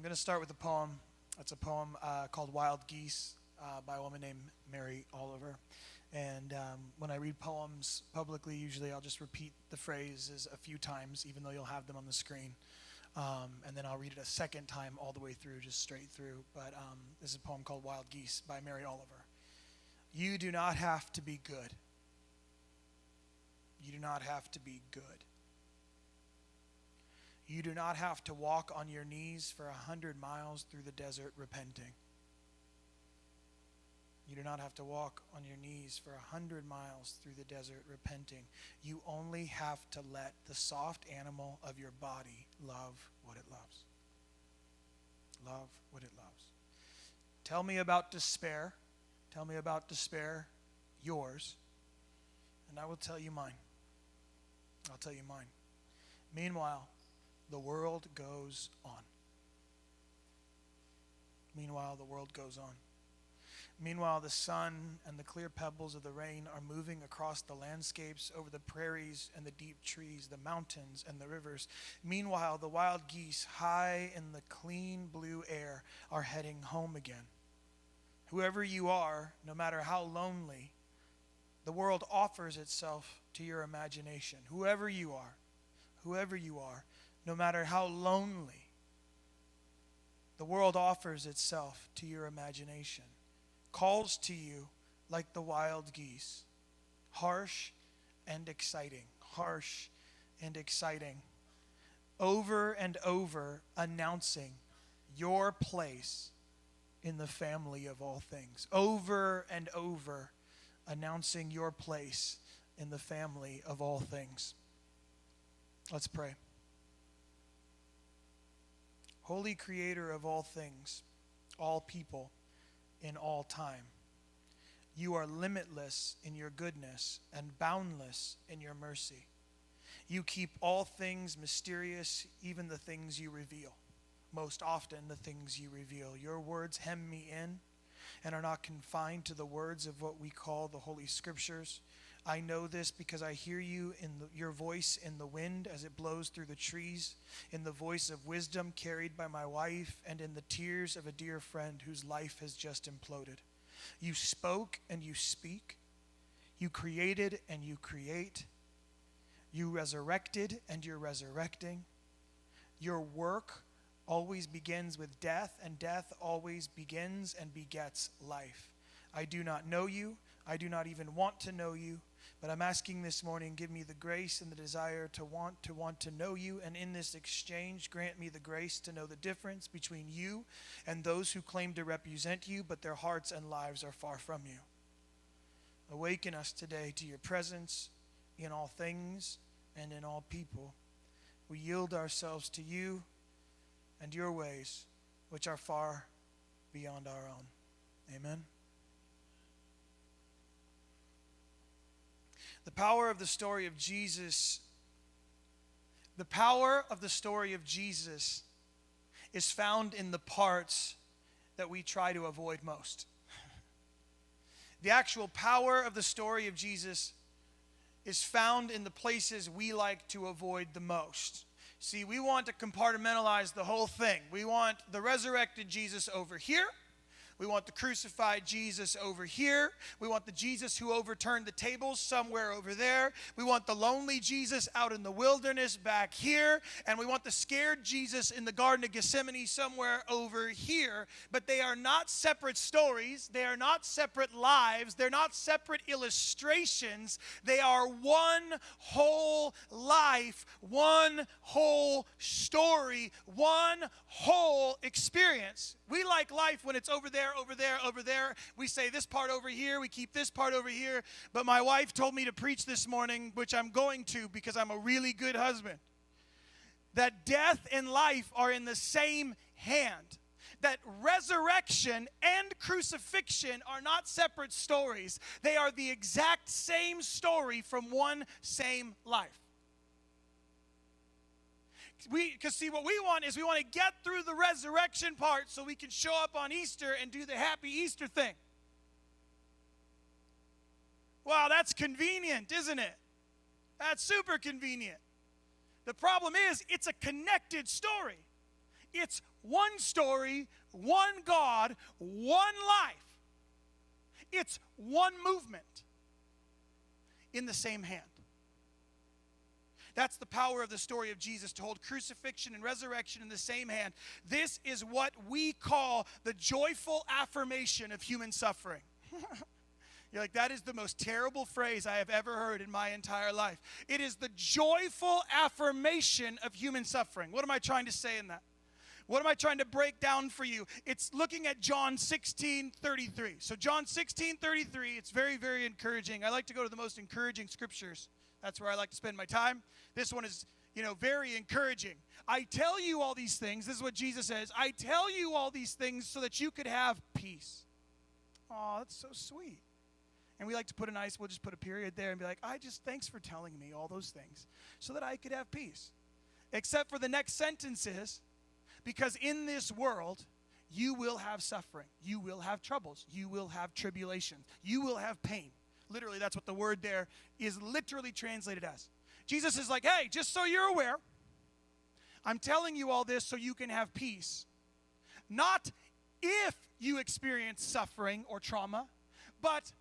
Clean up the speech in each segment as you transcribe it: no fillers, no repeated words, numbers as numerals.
going to start with a poem. It's a poem called Wild Geese by a woman named Mary Oliver. And when I read poems publicly, usually I'll just repeat the phrases a few times, even though you'll have them on the screen. And then I'll read it a second time all the way through, just straight through. But this is a poem called Wild Geese by Mary Oliver. You do not have to be good. You do not have to be good. You do not have to walk on your knees for 100 miles through the desert repenting. You do not have to walk on your knees for 100 miles through the desert repenting. You only have to let the soft animal of your body love what it loves. Love what it loves. Tell me about despair. Tell me about despair, yours, and I will tell you mine. I'll tell you mine. Meanwhile, the world goes on. Meanwhile, the world goes on. Meanwhile, the sun and the clear pebbles of the rain are moving across the landscapes, over the prairies and the deep trees, the mountains and the rivers. Meanwhile, the wild geese, high in the clean blue air, are heading home again. Whoever you are, no matter how lonely, the world offers itself to your imagination. Whoever you are, no matter how lonely, the world offers itself to your imagination, calls to you like the wild geese, harsh and exciting, over and over announcing your place in the family of all things, over and over announcing your place in the family of all things. Let's pray. Holy Creator of all things, all people, in all time, you are limitless in your goodness and boundless in your mercy. You keep all things mysterious, even the things you reveal. Most often, the things you reveal. Your words hem me in and are not confined to the words of what we call the Holy Scriptures. I know this because I hear you in your voice in the wind as it blows through the trees, in the voice of wisdom carried by my wife, and in the tears of a dear friend whose life has just imploded. You spoke and you speak. You created and you create. You resurrected and you're resurrecting. Your work always begins with death, and death always begins and begets life. I do not know you. I do not even want to know you. But I'm asking this morning, give me the grace and the desire to want to know you. And in this exchange, grant me the grace to know the difference between you and those who claim to represent you, but their hearts and lives are far from you. Awaken us today to your presence in all things and in all people. We yield ourselves to you and your ways, which are far beyond our own. Amen. The power of the story of Jesus is found in the parts that we try to avoid most. The actual power of the story of Jesus is found in the places we like to avoid the most. See, we want to compartmentalize the whole thing. We want the resurrected Jesus over here. We want the crucified Jesus over here. We want the Jesus who overturned the tables somewhere over there. We want the lonely Jesus out in the wilderness back here. And we want the scared Jesus in the Garden of Gethsemane somewhere over here. But they are not separate stories. They are not separate lives. They're not separate illustrations. They are one whole life, one whole story, one whole experience. We like life when it's over there, over there, over there. We say this part over here. We keep this part over here. But my wife told me to preach this morning, which I'm going to because I'm a really good husband, that death and life are in the same hand. That resurrection and crucifixion are not separate stories. They are the exact same story from one same life. Because see, what we want is we want to get through the resurrection part so we can show up on Easter and do the happy Easter thing. Wow, that's convenient, isn't it? That's super convenient. The problem is, it's a connected story. It's one story, one God, one life. It's one movement in the same hand. That's the power of the story of Jesus, to hold crucifixion and resurrection in the same hand. This is what we call the joyful affirmation of human suffering. You're like, that is the most terrible phrase I have ever heard in my entire life. It is the joyful affirmation of human suffering. What am I trying to say in that? What am I trying to break down for you? It's looking at John 16:33. So John 16:33, it's very, very encouraging. I like to go to the most encouraging scriptures. That's where I like to spend my time. This one is, very encouraging. I tell you all these things. This is what Jesus says. I tell you all these things so that you could have peace. Oh, that's so sweet. And we like to we'll just put a period there and be like, thanks for telling me all those things so that I could have peace. Except for the next sentences. Because in this world, you will have suffering. You will have troubles. You will have tribulations. You will have pain. Literally, that's what the word there is literally translated as. Jesus is like, hey, just so you're aware, I'm telling you all this so you can have peace. Not if you experience suffering or trauma, but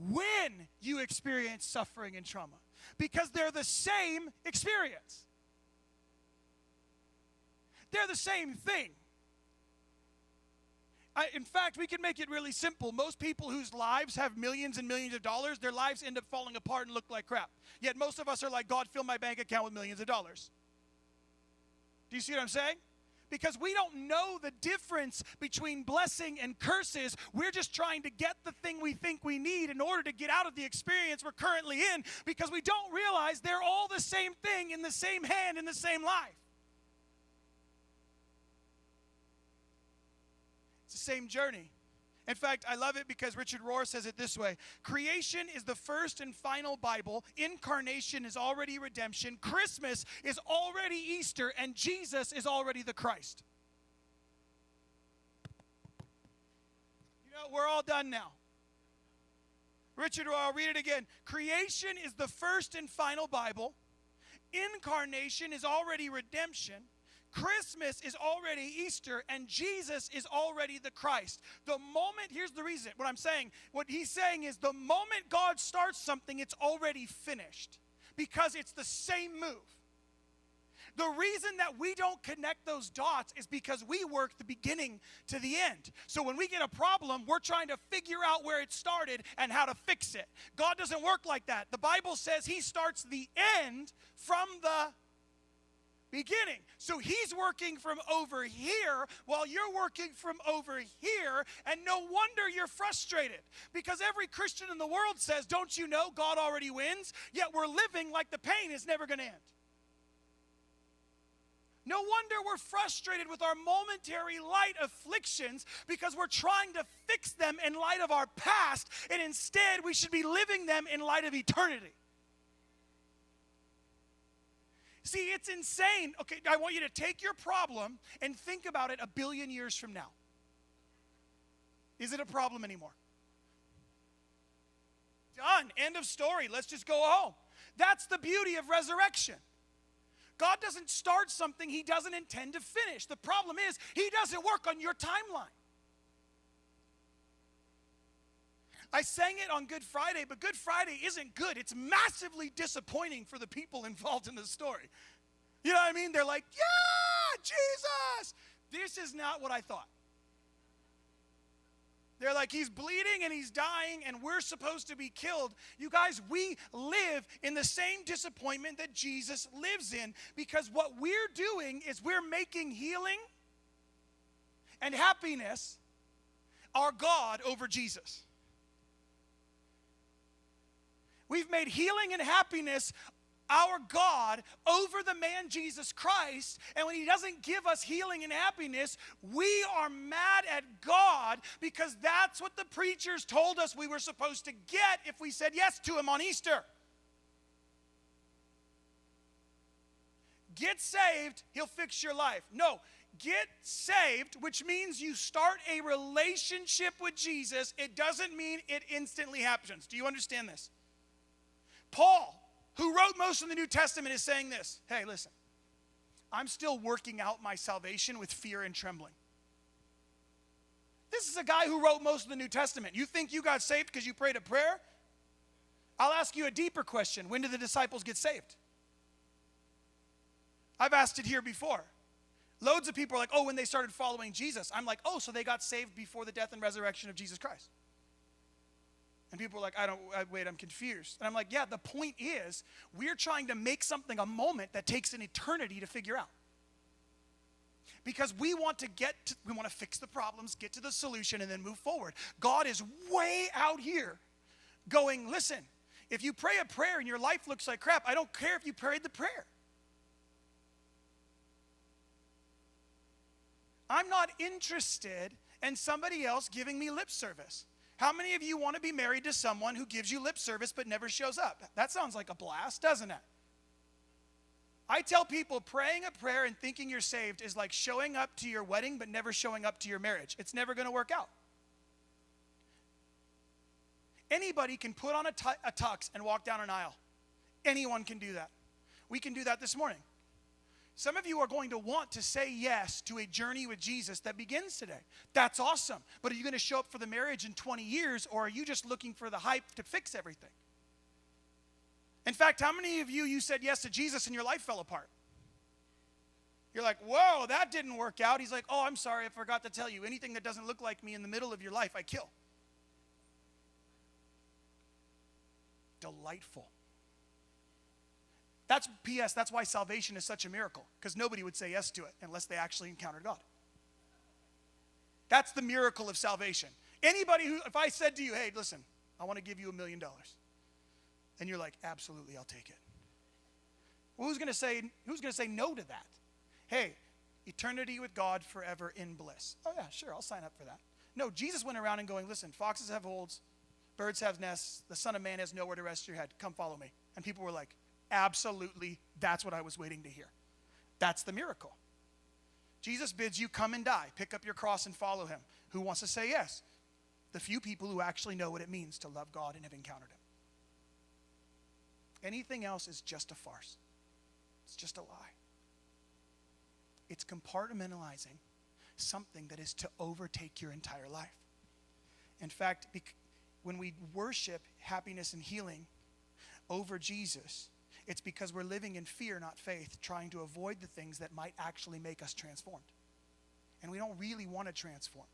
when you experience suffering and trauma. Because they're the same experience. They're the same thing. In fact, we can make it really simple. Most people whose lives have millions and millions of dollars, their lives end up falling apart and look like crap. Yet most of us are like, God, fill my bank account with millions of dollars. Do you see what I'm saying? Because we don't know the difference between blessing and curses. We're just trying to get the thing we think we need in order to get out of the experience we're currently in, because we don't realize they're all the same thing in the same hand in the same life. It's the same journey. In fact, I love it because Richard Rohr says it this way. Creation is the first and final Bible. Incarnation is already redemption. Christmas is already Easter. And Jesus is already the Christ. We're all done now. Richard Rohr, I'll read it again. Creation is the first and final Bible. Incarnation is already redemption. Christmas is already Easter, and Jesus is already the Christ. Here's the reason, what he's saying is the moment God starts something, it's already finished, because it's the same move. The reason that we don't connect those dots is because we work the beginning to the end. So when we get a problem, we're trying to figure out where it started and how to fix it. God doesn't work like that. The Bible says he starts the end from the beginning. So he's working from over here while you're working from over here, and no wonder you're frustrated, because every Christian in the world says, don't you know God already wins? Yet we're living like the pain is never going to end. No wonder we're frustrated with our momentary light afflictions, because we're trying to fix them in light of our past, and instead we should be living them in light of eternity. See, it's insane. Okay, I want you to take your problem and think about it 1 billion years from now. Is it a problem anymore? Done. End of story. Let's just go home. That's the beauty of resurrection. God doesn't start something he doesn't intend to finish. The problem is he doesn't work on your timeline. I sang it on Good Friday, but Good Friday isn't good. It's massively disappointing for the people involved in the story. You know what I mean? They're like, yeah, Jesus. This is not what I thought. They're like, he's bleeding and he's dying and we're supposed to be killed. You guys, we live in the same disappointment that Jesus lives in, because what we're doing is we're making healing and happiness our God over Jesus. We've made healing and happiness our God over the man Jesus Christ, and when he doesn't give us healing and happiness, we are mad at God, because that's what the preachers told us we were supposed to get if we said yes to him on Easter. Get saved, he'll fix your life. No, get saved, which means you start a relationship with Jesus. It doesn't mean it instantly happens. Do you understand this? Paul, who wrote most of the New Testament, is saying this. Hey, listen. I'm still working out my salvation with fear and trembling. This is a guy who wrote most of the New Testament. You think you got saved because you prayed a prayer? I'll ask you a deeper question. When did the disciples get saved? I've asked it here before. Loads of people are like, oh, when they started following Jesus. I'm like, oh, so they got saved before the death and resurrection of Jesus Christ. And people are like, I'm confused. And I'm like, yeah, the point is, we're trying to make something a moment that takes an eternity to figure out. Because we want to fix the problems, get to the solution, and then move forward. God is way out here going, listen, if you pray a prayer and your life looks like crap, I don't care if you prayed the prayer. I'm not interested in somebody else giving me lip service. How many of you want to be married to someone who gives you lip service but never shows up? That sounds like a blast, doesn't it? I tell people praying a prayer and thinking you're saved is like showing up to your wedding but never showing up to your marriage. It's never going to work out. Anybody can put on a tux and walk down an aisle. Anyone can do that. We can do that this morning. Some of you are going to want to say yes to a journey with Jesus that begins today. That's awesome. But are you going to show up for the marriage in 20 years, or are you just looking for the hype to fix everything? In fact, how many of you said yes to Jesus and your life fell apart? You're like, whoa, that didn't work out. He's like, oh, I'm sorry, I forgot to tell you. Anything that doesn't look like me in the middle of your life, I kill. Delightful. That's P.S. That's why salvation is such a miracle, because nobody would say yes to it unless they actually encountered God. That's the miracle of salvation. Anybody who, if I said to you, hey, listen, I want to give you $1 million, and you're like, absolutely, I'll take it. Well, who's going to say no to that? Hey, eternity with God forever in bliss. Oh yeah, sure, I'll sign up for that. No, Jesus went around and going, listen, foxes have holes, birds have nests, the Son of Man has nowhere to rest your head. Come follow me. And people were like, absolutely, that's what I was waiting to hear. That's the miracle. Jesus bids you come and die. Pick up your cross and follow him. Who wants to say yes? The few people who actually know what it means to love God and have encountered him. Anything else is just a farce. It's just a lie. It's compartmentalizing something that is to overtake your entire life. In fact, when we worship happiness and healing over Jesus, it's because we're living in fear, not faith, trying to avoid the things that might actually make us transformed. And we don't really want to transform.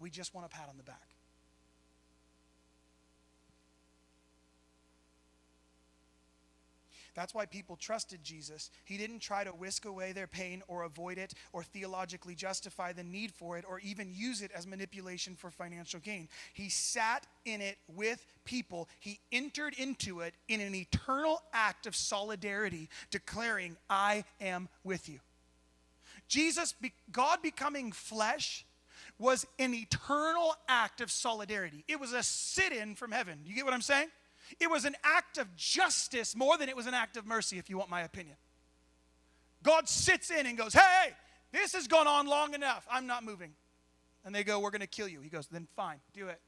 We just want a pat on the back. That's why people trusted Jesus. He didn't try to whisk away their pain or avoid it or theologically justify the need for it or even use it as manipulation for financial gain. He sat in it with people. He entered into it in an eternal act of solidarity, declaring, I am with you. God becoming flesh was an eternal act of solidarity. It was a sit-in from heaven. You get what I'm saying? It was an act of justice more than it was an act of mercy, if you want my opinion. God sits in and goes, hey, this has gone on long enough. I'm not moving. And they go, we're going to kill you. He goes, then fine, do it.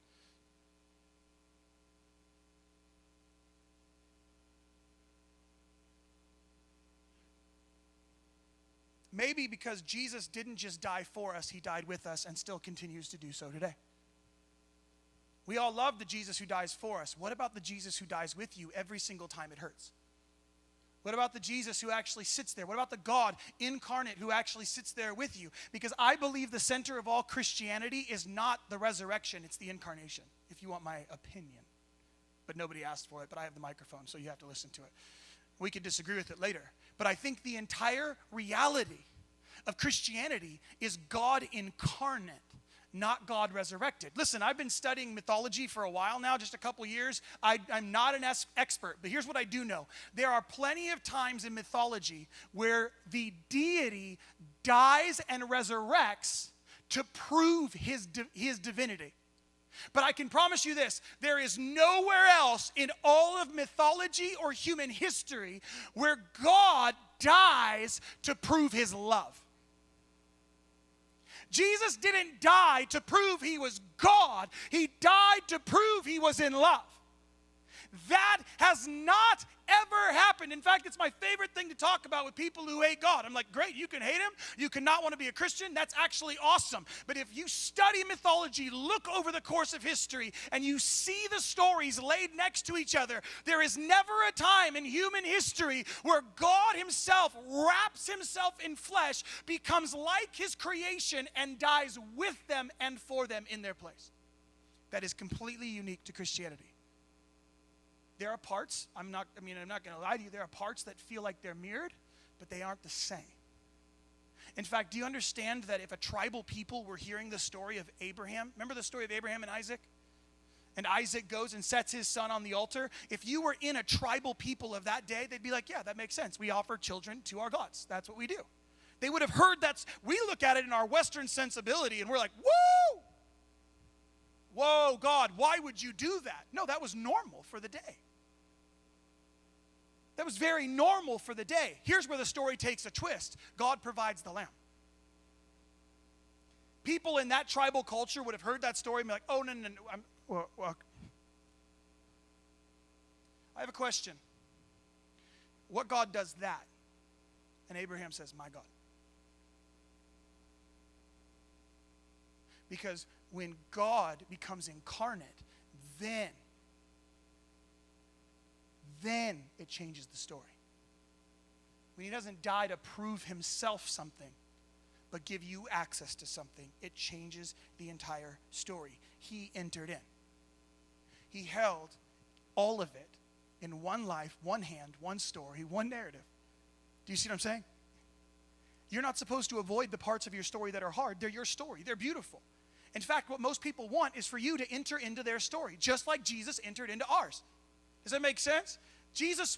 Maybe because Jesus didn't just die for us, he died with us and still continues to do so today. We all love the Jesus who dies for us. What about the Jesus who dies with you every single time it hurts? What about the Jesus who actually sits there? What about the God incarnate who actually sits there with you? Because I believe the center of all Christianity is not the resurrection, it's the incarnation, if you want my opinion. But nobody asked for it, but I have the microphone, so you have to listen to it. We can disagree with it later. But I think the entire reality of Christianity is God incarnate, not God resurrected. Listen, I've been studying mythology for a while now, just a couple years. I'm not an expert, but here's what I do know. There are plenty of times in mythology where the deity dies and resurrects to prove his divinity. But I can promise you this, there is nowhere else in all of mythology or human history where God dies to prove his love. Jesus didn't die to prove he was God. He died to prove he was in love. That has not ever happened. In fact, it's my favorite thing to talk about with people who hate God. I'm like, great, you can hate him. You cannot want to be a Christian. That's actually awesome. But if you study mythology, look over the course of history, and you see the stories laid next to each other, there is never a time in human history where God himself wraps himself in flesh, becomes like his creation, and dies with them and for them in their place. That is completely unique to Christianity. There are parts, I'm not going to lie to you, there are parts that feel like they're mirrored, but they aren't the same. In fact, do you understand that if a tribal people were hearing the story of Abraham, remember the story of Abraham and Isaac? And Isaac goes and sets his son on the altar. If you were in a tribal people of that day, they'd be like, yeah, that makes sense. We offer children to our gods. That's what we do. They would have heard that. We look at it in our Western sensibility, and we're like, woo! Whoa, God, why would you do that? No, that was normal for the day. That was very normal for the day. Here's where the story takes a twist. God provides the lamb. People in that tribal culture would have heard that story and be like, oh, no. I have a question. What God does that? And Abraham says, my God. Because when God becomes incarnate, then it changes the story. When he doesn't die to prove himself something, but give you access to something, it changes the entire story. He entered in. He held all of it in one life, one hand, one story, one narrative. Do you see what I'm saying? You're not supposed to avoid the parts of your story that are hard. They're your story. They're beautiful. In fact, what most people want is for you to enter into their story, just like Jesus entered into ours. Does that make sense? Jesus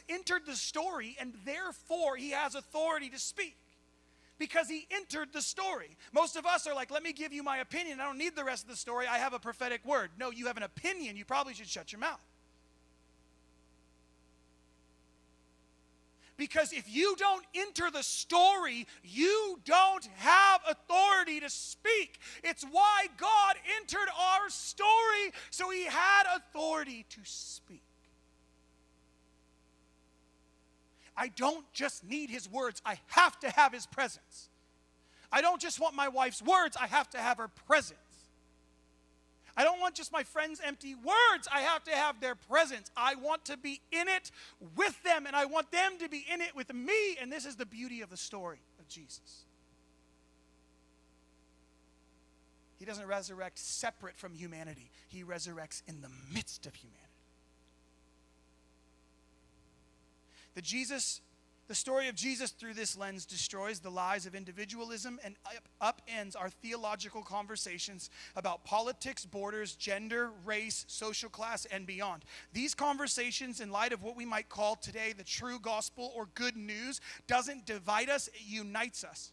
entered the story, and therefore he has authority to speak because he entered the story. Most of us are like, let me give you my opinion. I don't need the rest of the story. I have a prophetic word. No, you have an opinion. You probably should shut your mouth. Because if you don't enter the story, you don't have authority to speak. It's why God entered our story, so he had authority to speak. I don't just need his words, I have to have his presence. I don't just want my wife's words, I have to have her presence. I don't want just my friends' empty words. I have to have their presence. I want to be in it with them, and I want them to be in it with me. And this is the beauty of the story of Jesus. He doesn't resurrect separate from humanity. He resurrects in the midst of humanity. The story of Jesus through this lens destroys the lies of individualism and upends our theological conversations about politics, borders, gender, race, social class, and beyond. These conversations, in light of what we might call today the true gospel or good news, doesn't divide us, it unites us.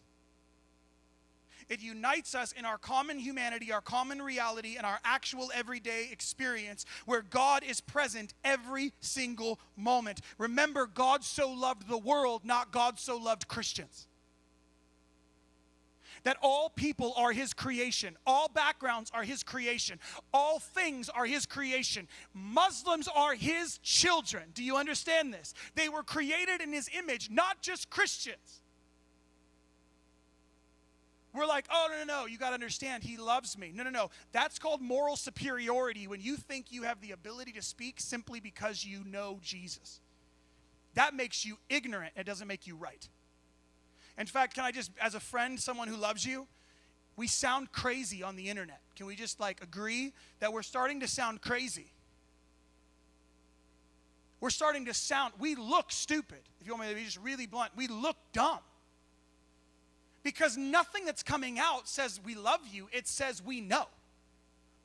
It unites us in our common humanity, our common reality, and our actual everyday experience where God is present every single moment. Remember, God so loved the world, not God so loved Christians. That all people are his creation. All backgrounds are his creation. All things are his creation. Muslims are his children. Do you understand this? They were created in his image, not just Christians. We're like, oh, no, you got to understand, he loves me. No. That's called moral superiority when you think you have the ability to speak simply because you know Jesus. That makes you ignorant. It doesn't make you right. In fact, can I just, as a friend, someone who loves you, we sound crazy on the internet. Can we just agree that we're starting to sound crazy? We're starting to sound, we look stupid. If you want me to be just really blunt, we look dumb. Because nothing that's coming out says we love you. It says we know.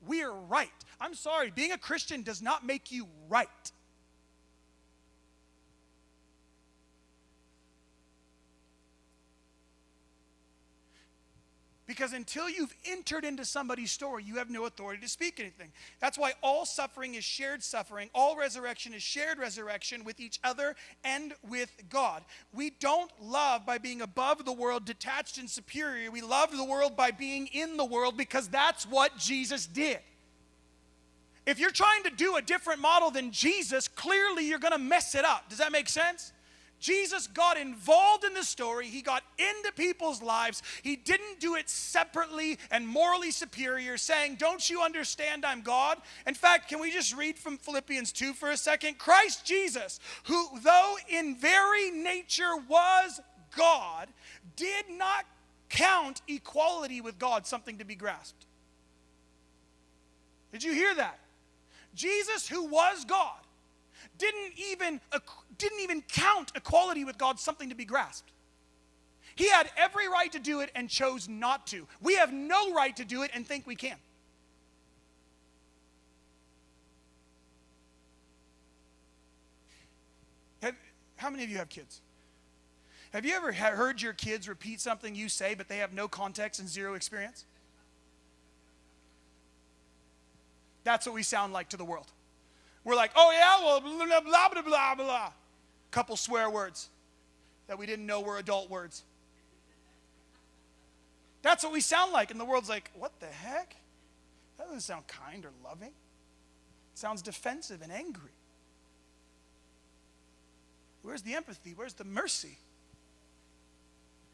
We're right. I'm sorry, being a Christian does not make you right. Because until you've entered into somebody's story, you have no authority to speak anything. That's why all suffering is shared suffering. All resurrection is shared resurrection with each other and with God. We don't love by being above the world, detached and superior. We love the world by being in the world because that's what Jesus did. If you're trying to do a different model than Jesus, clearly you're going to mess it up. Does that make sense? Jesus got involved in the story. He got into people's lives. He didn't do it separately and morally superior, saying, don't you understand I'm God? In fact, can we just read from Philippians 2 for a second? Christ Jesus, who though in very nature was God, did not count equality with God something to be grasped. Did you hear that? Jesus, who was God, didn't even count equality with God something to be grasped. He had every right to do it and chose not to. We have no right to do it and think we can. How many of you have kids? Have you ever heard your kids repeat something you say, but they have no context and zero experience? That's what we sound like to the world. We're like, oh yeah, well, blah, blah, blah, blah, blah. Couple swear words that we didn't know were adult words. That's what we sound like. And the world's like, what the heck? That doesn't sound kind or loving. It sounds defensive and angry. Where's the empathy? Where's the mercy?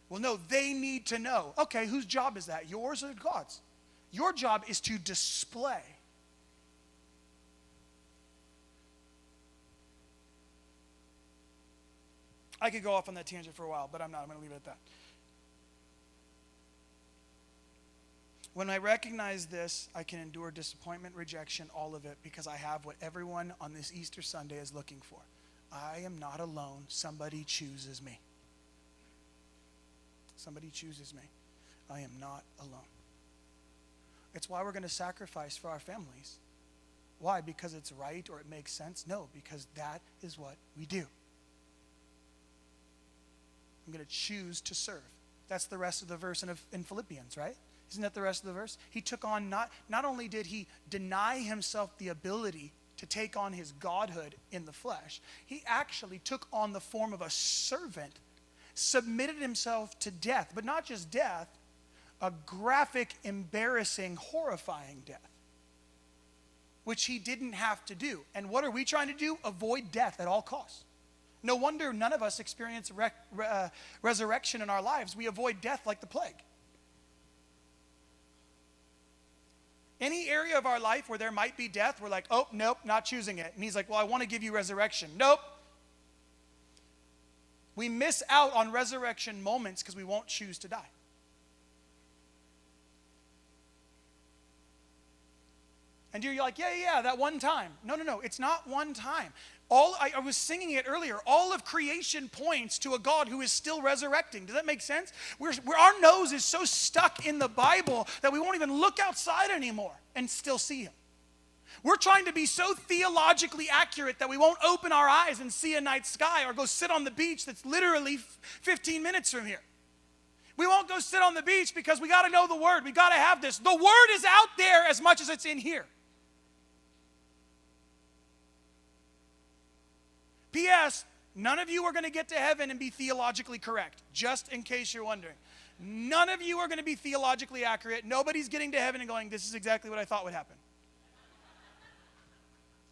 Well, no, they need to know. Okay, whose job is that? Yours or God's? Your job is to display. I could go off on that tangent for a while, but I'm not. I'm going to leave it at that. When I recognize this, I can endure disappointment, rejection, all of it, because I have what everyone on this Easter Sunday is looking for. I am not alone. Somebody chooses me. Somebody chooses me. I am not alone. It's why we're going to sacrifice for our families. Why? Because it's right or it makes sense? No, because that is what we do. I'm going to choose to serve. That's the rest of the verse in Philippians, right? Isn't that the rest of the verse? He took on, not only did he deny himself the ability to take on his godhood in the flesh, he actually took on the form of a servant, submitted himself to death, but not just death, a graphic, embarrassing, horrifying death, which he didn't have to do. And what are we trying to do? Avoid death at all costs. No wonder none of us experience resurrection in our lives. We avoid death like the plague. Any area of our life where there might be death, we're like, oh, nope, not choosing it. And he's like, well, I want to give you resurrection. Nope. We miss out on resurrection moments because we won't choose to die. And you're like, yeah, that one time. No, it's not one time. I was singing it earlier. All of creation points to a God who is still resurrecting. Does that make sense? Our nose is so stuck in the Bible that we won't even look outside anymore and still see him. We're trying to be so theologically accurate that we won't open our eyes and see a night sky or go sit on the beach that's literally 15 minutes from here. We won't go sit on the beach because we got to know the Word. We got to have this. The Word is out there as much as it's in here. P.S. None of you are going to get to heaven and be theologically correct, just in case you're wondering. None of you are going to be theologically accurate. Nobody's getting to heaven and going, this is exactly what I thought would happen.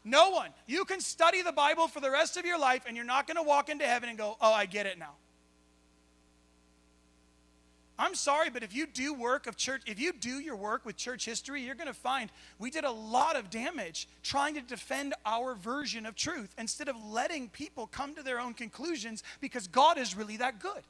No one. You can study the Bible for the rest of your life and you're not going to walk into heaven and go, oh, I get it now. I'm sorry, but if you do your work with church history, you're going to find we did a lot of damage trying to defend our version of truth instead of letting people come to their own conclusions because God is really that good.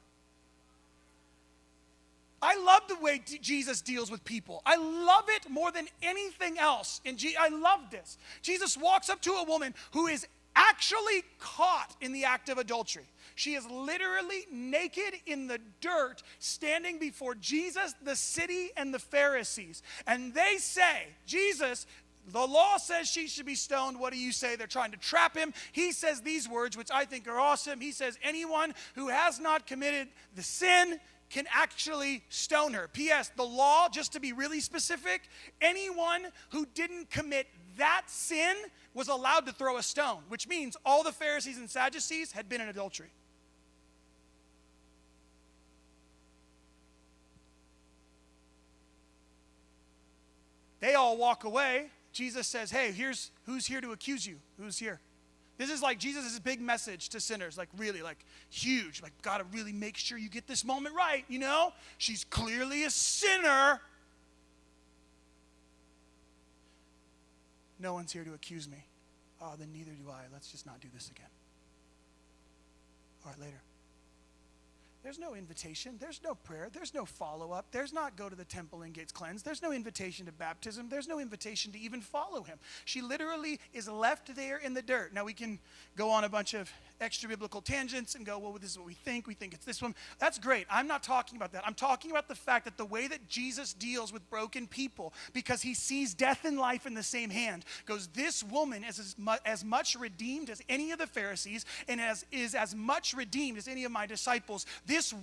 I love the way Jesus deals with people. I love it more than anything else. I love this. Jesus walks up to a woman who is actually caught in the act of adultery. She is literally naked in the dirt, standing before Jesus, the city, and the Pharisees. And they say, Jesus, the law says she should be stoned. What do you say? They're trying to trap him. He says these words, which I think are awesome. He says, anyone who has not committed the sin can actually stone her. P.S. The law, just to be really specific, anyone who didn't commit that sin was allowed to throw a stone, which means all the Pharisees and Sadducees had been in adultery. They all walk away. Jesus says, hey, who's here to accuse you? Who's here? This is like Jesus' big message to sinners, like really, like huge. Like, got to really make sure you get this moment right, you know? She's clearly a sinner. No one's here to accuse me. Oh, then neither do I. Let's just not do this again. All right, later. There's no invitation. There's no prayer. There's no follow-up. There's not go to the temple and get cleansed. There's no invitation to baptism. There's no invitation to even follow him. She literally is left there in the dirt. Now, we can go on a bunch of extra biblical tangents and go, well, this is what we think. We think it's this one. That's great. I'm not talking about that. I'm talking about the fact that the way that Jesus deals with broken people, because he sees death and life in the same hand, goes, this woman is as much redeemed as any of the Pharisees and is as much redeemed as any of my disciples. This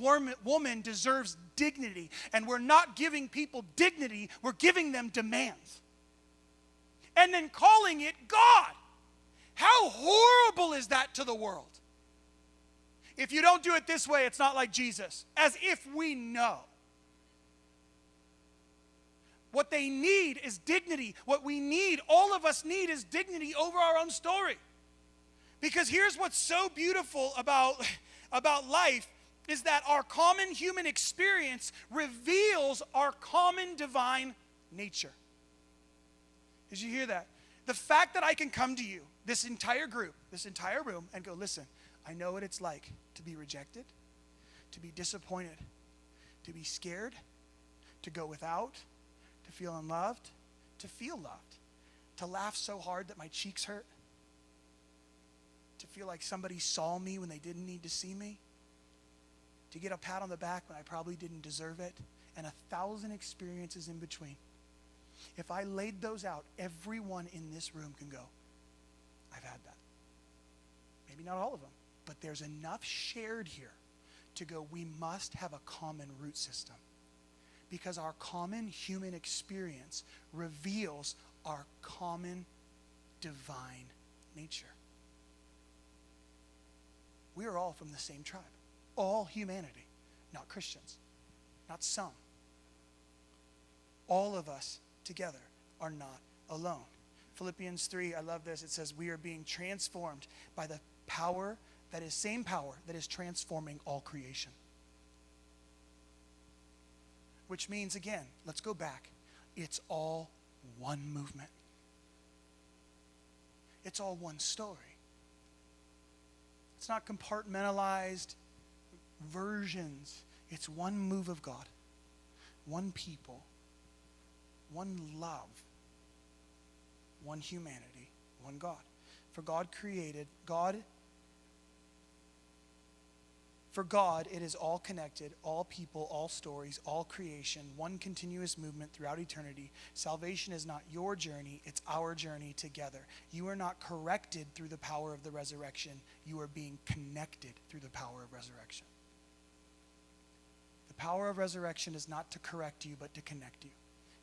woman deserves dignity, and we're not giving people dignity, we're giving them demands. And then calling it God. How horrible is that to the world? If you don't do it this way, it's not like Jesus. As if we know. What they need is dignity. What we need, all of us need, is dignity over our own story. Because here's what's so beautiful about life, is that our common human experience reveals our common divine nature. Did you hear that? The fact that I can come to you, this entire group, this entire room, and go, listen, I know what it's like to be rejected, to be disappointed, to be scared, to go without, to feel unloved, to feel loved, to laugh so hard that my cheeks hurt, to feel like somebody saw me when they didn't need to see me, to get a pat on the back when I probably didn't deserve it, and 1,000 experiences in between. If I laid those out, everyone in this room can go, I've had that. Maybe not all of them, but there's enough shared here to go, we must have a common root system. Because our common human experience reveals our common divine nature. We are all from the same tribe. All humanity, not Christians, not some. All of us together are not alone. Philippians 3, I love this. It says, we are being transformed by the power, that is same power that is transforming all creation. Which means, again, let's go back. It's all one movement. It's all one story. It's not compartmentalized versions. It's one move of God, one people, one love, one humanity, one God. For God, it is all connected, all people, all stories, all creation, one continuous movement throughout eternity. Salvation is not your journey, it's our journey together. You are not corrected through the power of the resurrection. You are being connected through the power of resurrection. The power of resurrection is not to correct you, but to connect you.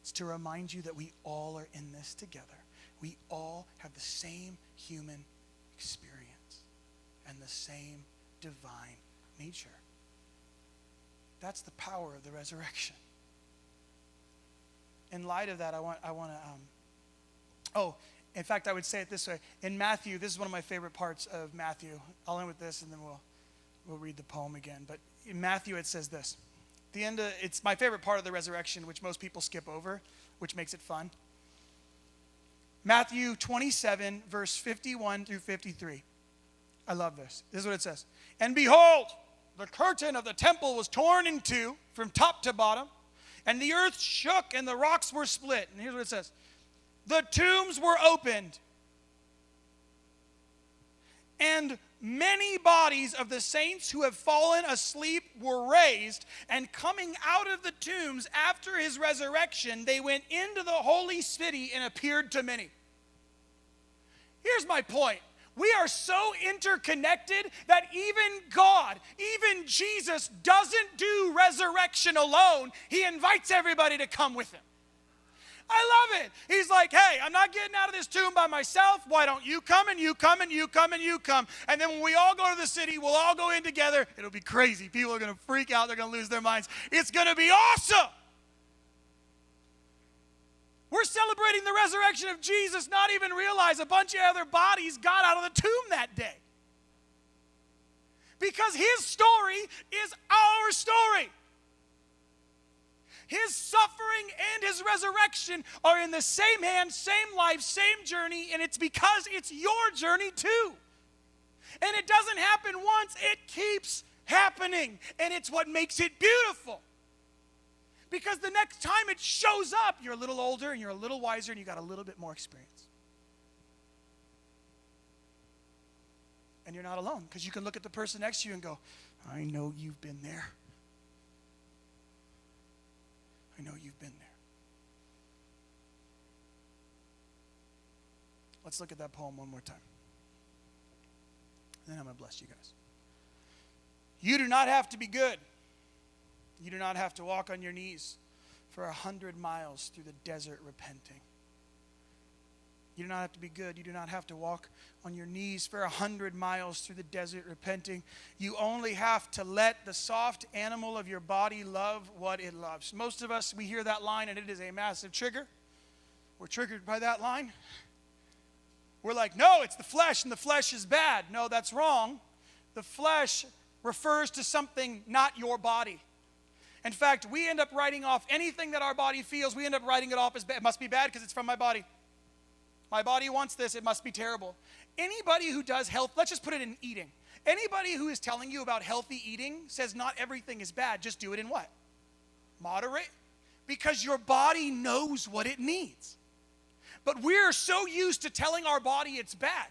It's to remind you that we all are in this together. We all have the same human experience and the same divine nature. That's the power of the resurrection. In light of that, I want to, in fact, I would say it this way. In Matthew, this is one of my favorite parts of Matthew. I'll end with this and then we'll read the poem again. But in Matthew, it says this. It's my favorite part of the resurrection, which most people skip over, which makes it fun. Matthew 27, verse 51 through 53. I love this. This is what it says. And behold, the curtain of the temple was torn in two from top to bottom, and the earth shook and the rocks were split. And here's what it says. The tombs were opened, and many bodies of the saints who have fallen asleep were raised, and coming out of the tombs after his resurrection, they went into the holy city and appeared to many. Here's my point. We are so interconnected that even God, even Jesus, doesn't do resurrection alone. He invites everybody to come with him. I love it. He's like, hey, I'm not getting out of this tomb by myself. Why don't you come and you come and you come and you come? And then when we all go to the city, we'll all go in together. It'll be crazy. People are going to freak out. They're going to lose their minds. It's going to be awesome. We're celebrating the resurrection of Jesus, not even realize a bunch of other bodies got out of the tomb that day. Because his story is our story. His suffering and his resurrection are in the same hand, same life, same journey, and it's because it's your journey too. And it doesn't happen once, it keeps happening, and it's what makes it beautiful. Because the next time it shows up, you're a little older and you're a little wiser and you got a little bit more experience. And you're not alone, because you can look at the person next to you and go, I know you've been there. I know you've been there. Let's look at that poem one more time. And then I'm going to bless you guys. You do not have to be good. You do not have to walk on your knees for 100 miles through the desert repenting. You do not have to be good. You do not have to walk on your knees for 100 miles through the desert repenting. You only have to let the soft animal of your body love what it loves. Most of us, we hear that line and it is a massive trigger. We're triggered by that line. We're like, no, it's the flesh and the flesh is bad. No, that's wrong. The flesh refers to something not your body. In fact, we end up writing off anything that our body feels. We end up writing it off as bad. It must be bad because it's from my body. My body wants this. It must be terrible. Anybody who does health, let's just put it in eating. Anybody who is telling you about healthy eating says not everything is bad. Just do it in what? Moderate. Because your body knows what it needs. But we're so used to telling our body it's bad.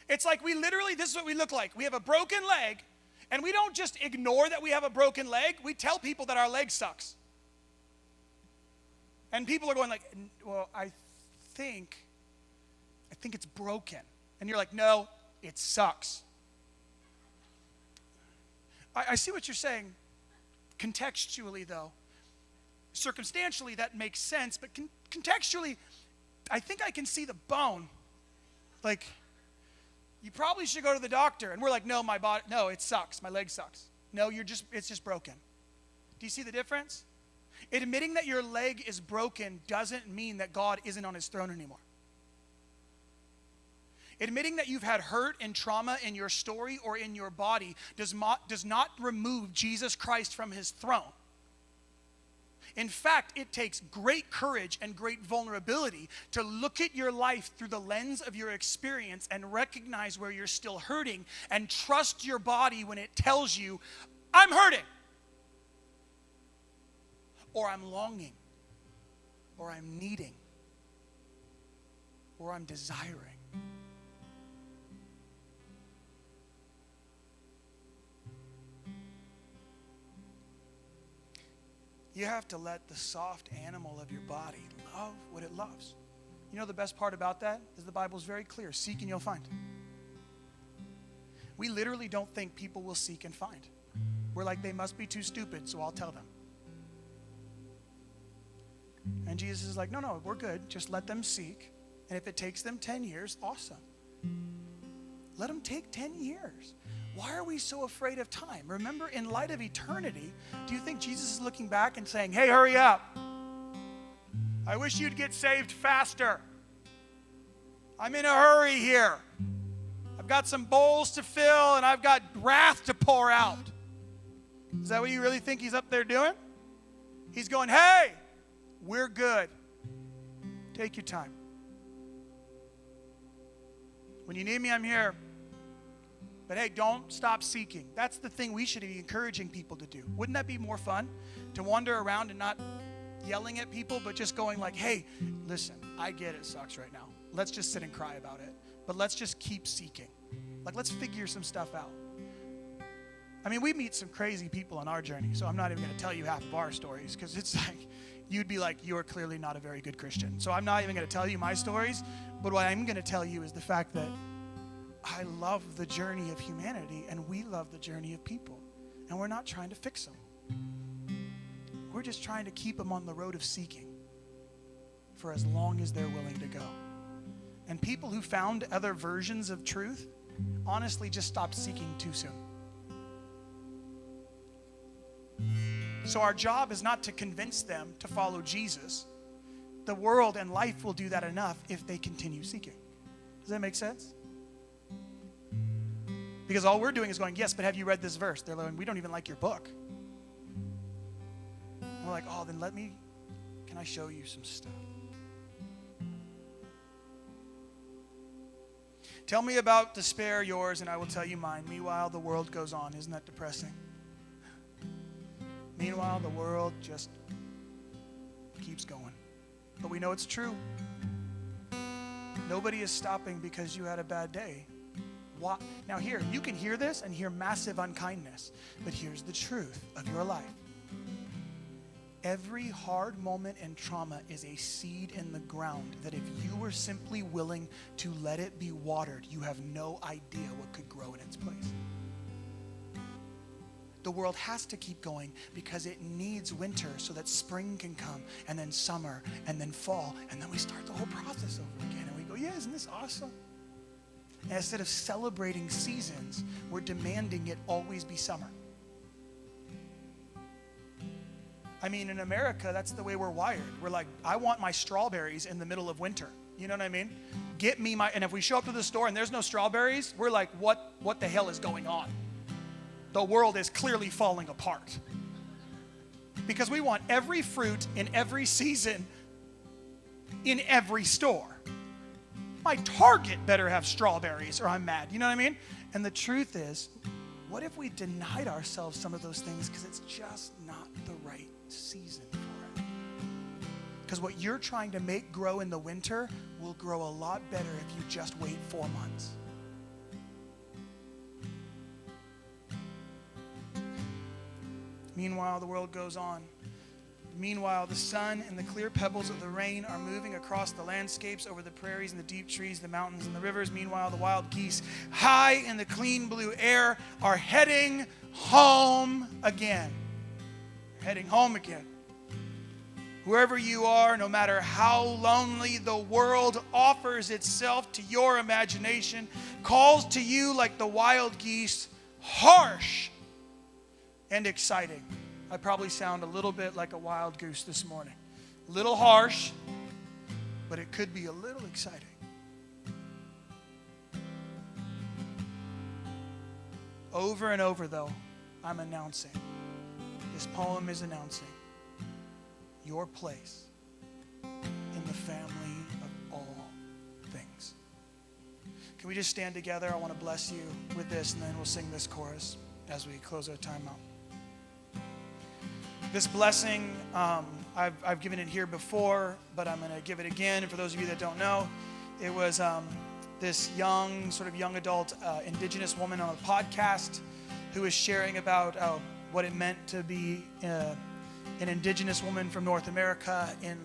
It's like we literally, this is what we look like. We have a broken leg, and we don't just ignore that we have a broken leg. We tell people that our leg sucks. And people are going like, well, I think it's broken. And you're like, no, it sucks. I see what you're saying contextually, though. Circumstantially, that makes sense. But contextually, I think I can see the bone. Like, you probably should go to the doctor. And we're like, no, no, it sucks. My leg sucks. No, it's just broken. Do you see the difference? Admitting that your leg is broken doesn't mean that God isn't on his throne anymore. Admitting that you've had hurt and trauma in your story or in your body does not remove Jesus Christ from his throne. In fact, it takes great courage and great vulnerability to look at your life through the lens of your experience and recognize where you're still hurting and trust your body when it tells you, I'm hurting, or I'm longing, or I'm needing, or I'm desiring. You have to let the soft animal of your body love what it loves. You know the best part about that is the Bible is very clear. Seek and you'll find. We literally don't think people will seek and find. We're like, they must be too stupid, so I'll tell them. And Jesus is like, no, we're good. Just let them seek. And if it takes them 10 years, awesome. Let them take 10 years. Why are we so afraid of time? Remember, in light of eternity, do you think Jesus is looking back and saying, hey, hurry up. I wish you'd get saved faster. I'm in a hurry here. I've got some bowls to fill and I've got wrath to pour out. Is that what you really think he's up there doing? He's going, hey, we're good. Take your time. When you need me, I'm here. But hey, don't stop seeking. That's the thing we should be encouraging people to do. Wouldn't that be more fun? To wander around and not yelling at people, but just going like, hey, listen, I get it sucks right now. Let's just sit and cry about it. But let's just keep seeking. Like, let's figure some stuff out. I mean, we meet some crazy people on our journey, so I'm not even going to tell you half of our stories, because it's like, you'd be like, you're clearly not a very good Christian. So I'm not even going to tell you my stories, but what I'm going to tell you is the fact that I love the journey of humanity, and we love the journey of people. And we're not trying to fix them. We're just trying to keep them on the road of seeking for as long as they're willing to go. And people who found other versions of truth, honestly, just stopped seeking too soon. So our job is not to convince them to follow Jesus. the world and life will do that enough if they continue seeking. Does that make sense? Because all we're doing is going, yes, but have you read this verse? They're like, we don't even like your book. And we're like, oh, then can I show you some stuff? Tell me about despair, yours, and I will tell you mine. Meanwhile, the world goes on. Isn't that depressing? Meanwhile, the world just keeps going. But we know it's true. Nobody is stopping because you had a bad day. What? Now here, you can hear this and hear massive unkindness. But here's the truth of your life. Every hard moment and trauma is a seed in the ground that if you were simply willing to let it be watered, you have no idea what could grow in its place. The world has to keep going because it needs winter so that spring can come, and then summer, and then fall, and then we start the whole process over again. And we go, yeah, isn't this awesome? And instead of celebrating seasons, we're demanding it always be summer. I mean, in America, that's the way we're wired. We're like, I want my strawberries in the middle of winter. You know what I mean? Get me and if we show up to the store and there's no strawberries, we're like, what the hell is going on? The world is clearly falling apart. Because we want every fruit in every season in every store. My Target better have strawberries or I'm mad. You know what I mean? And the truth is, what if we denied ourselves some of those things because it's just not the right season for it? Because what you're trying to make grow in the winter will grow a lot better if you just wait 4 months. Meanwhile, the world goes on. Meanwhile, the sun and the clear pebbles of the rain are moving across the landscapes, over the prairies and the deep trees, the mountains and the rivers. Meanwhile, the wild geese, high in the clean blue air, are heading home again. Heading home again. Wherever you are, no matter how lonely the world offers itself to your imagination, calls to you like the wild geese, harsh and exciting. I probably sound a little bit like a wild goose this morning. A little harsh, but it could be a little exciting. Over and over, though, I'm announcing. This poem is announcing your place in the family of all things. Can we just stand together? I want to bless you with this, and then we'll sing this chorus as we close our time out. This blessing, I've given it here before, but I'm going to give it again. And for those of you that don't know, it was this young adult indigenous woman on a podcast who was sharing about what it meant to be an indigenous woman from North America in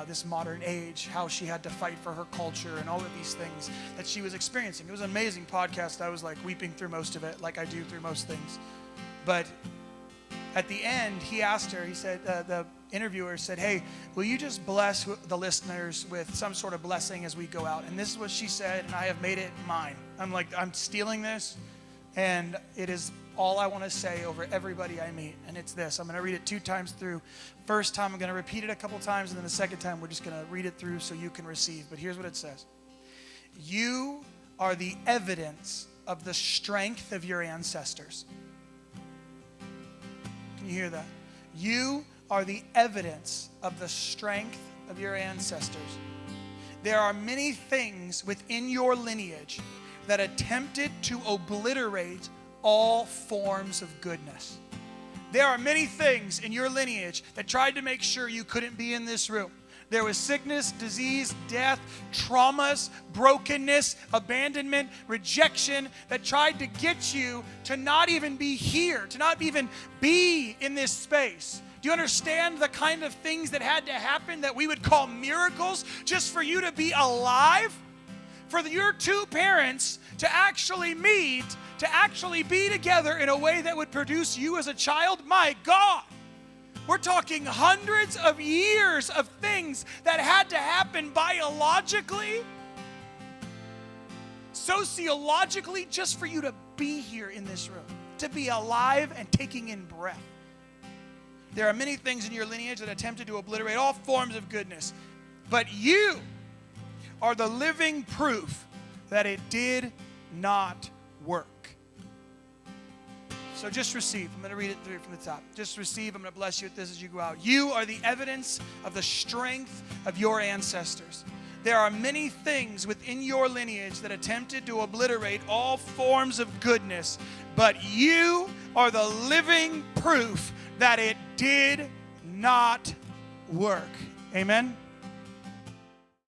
this modern age, how she had to fight for her culture and all of these things that she was experiencing. It was an amazing podcast. I was like weeping through most of it, like I do through most things. But at the end, he asked her, he said, the interviewer said, hey, will you just bless the listeners with some sort of blessing as we go out? And this is what she said, and I have made it mine. I'm like, I'm stealing this, and it is all I want to say over everybody I meet. And it's this. I'm going to read it 2 times through. First time, I'm going to repeat it a couple times, and then the second time, we're just going to read it through so you can receive. But here's what it says. You are the evidence of the strength of your ancestors. Can you hear that? You are the evidence of the strength of your ancestors. There are many things within your lineage that attempted to obliterate all forms of goodness. There are many things in your lineage that tried to make sure you couldn't be in this room. There was sickness, disease, death, traumas, brokenness, abandonment, rejection that tried to get you to not even be here, to not even be in this space. Do you understand the kind of things that had to happen that we would call miracles just for you to be alive? For your 2 parents to actually meet, to actually be together in a way that would produce you as a child? My God! We're talking hundreds of years of things that had to happen biologically, sociologically, just for you to be here in this room, to be alive and taking in breath. There are many things in your lineage that attempted to obliterate all forms of goodness. But you are the living proof that it did not work. So just receive. I'm going to read it through from the top. Just receive. I'm going to bless you with this as you go out. You are the evidence of the strength of your ancestors. There are many things within your lineage that attempted to obliterate all forms of goodness, but you are the living proof that it did not work. Amen.